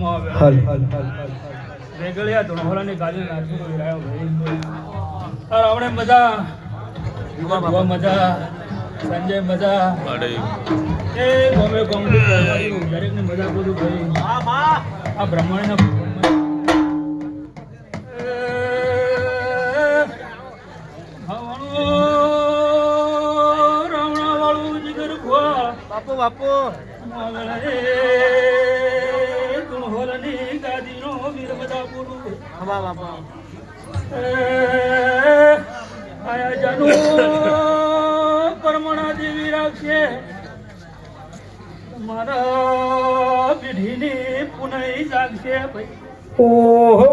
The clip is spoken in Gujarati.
હાલ રેગળિયા ધોળાની ગાડી નાચું રહ્યો ભાઈ આપણે મજા મજા સંજય મજા એ ગમે ગમે દરેક ને મજા કરું ભાઈ આ બ્રહ્માંડ રાવણા વાળું જીગર બાપુ બાપુ હોલની ગાદીનો વીર બધા પૂરું આયા જાનો પરમણા દેવી રાખશે મારા પેઢીની પુનઃ જાગશે ભાઈ ઓહો